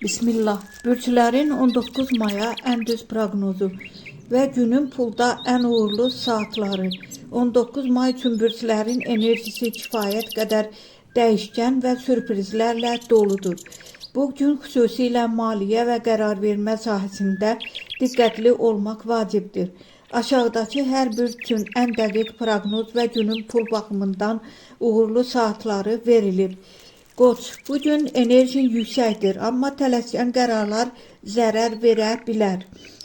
Bismillah. Bürclərin 19 maya ən düz proqnozu və günün pulda ən uğurlu saatları. 19 may üçün bürclərin enerjisi kifayət qədər dəyişkən və sürprizlərlə doludur. Bu gün xüsusilə maliyyə və qərar vermə sahəsində diqqətli olmaq vacibdir. Aşağıdakı hər bürc üçün ən dəqiq proqnoz və günün pul baxımından uğurlu saatları verilib. Qoç, bugün enerjin yüksəkdir, amma tələskən qərarlar zərər verə bilər.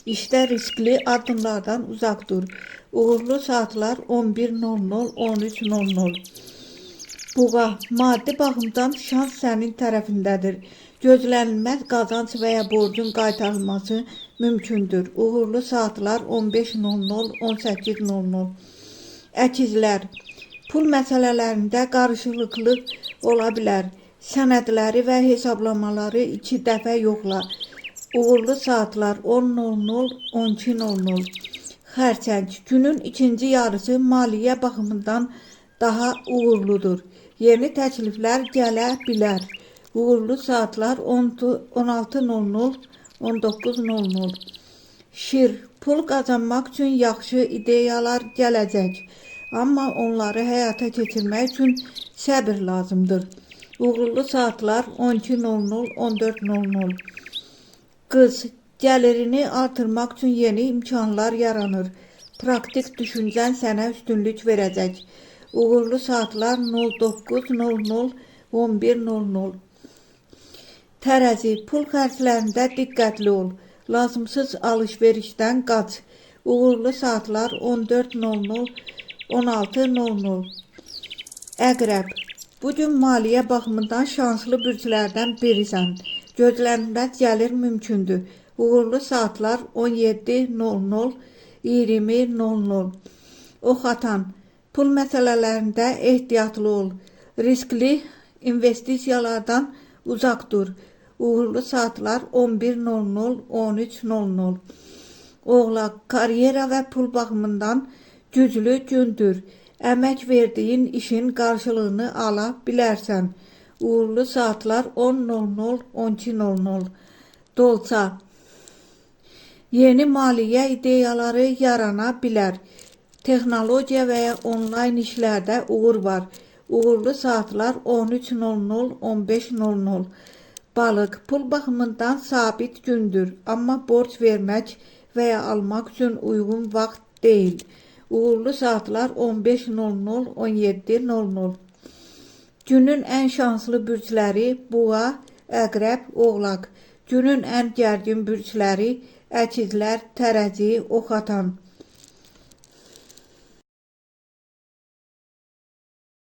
İşdə riskli addımlardan uzaq dur. Uğurlu saatlar 11:00-13:00. Buğa, maddi baxımdan şans sənin tərəfindədir. Gözlənilməz qazanc və ya borcun qaytarılması mümkündür. Uğurlu saatlar 15:00-18:00. Əkizlər, pul məsələlərində qarışıqlıq ola bilər. Sənədləri və hesablamaları 2 dəfə yoxla. Uğurlu saatlar 10:00-12:00. Xərçəng, günün ikinci yarısı maliyyə baxımından daha uğurludur. Yeni təkliflər gələ bilər. Uğurlu saatlar 16:00-19:00. Şir, pul qazanmaq üçün yaxşı ideyalar gələcək, amma onları həyata keçirmək üçün səbir lazımdır. Uğurlu saatlar 12:00-14:00. Qız, gəlirini artırmaq üçün yeni imkanlar yaranır. Praktik düşüncən sənə üstünlük verəcək. Uğurlu saatlar 09:00-11:00. Tərəzi, pul xərclərində diqqətli ol. Lazımsız alış-verişdən qaç. Uğurlu saatlar 14:00-16:00. Əqrəb, bugün maliyyə baxımından şanslı bürclərdən birisən. Gözlənilməz gəlir mümkündür. Uğurlu saatlar 17:00-20:00. Ox atan, pul məsələlərində ehtiyatlı ol. Riskli investisiyalardan uzaq dur. Uğurlu saatlar 11:00-13:00. Oğlaq, karyera və pul baxımından güclü gündür. Əmək verdiyin işin qarşılığını ala bilərsən. Uğurlu saatlar 10:00-12:00. Dolça, yeni maliyyə ideyaları yarana bilər. Texnologiya və ya onlayn işlərdə uğur var. Uğurlu saatlar 13:00-15:00. Balıq, pul baxımından sabit gündür, amma borc vermək və ya almaq üçün uyğun vaxt deyil. Uğurlu saatlar 15:00-17:00. Günün ən şanslı bürcləri Buğa, Əqrəb, Oğlaq. Günün ən gərgin bürcləri Əkizlər, Tərəzi, Ox atan.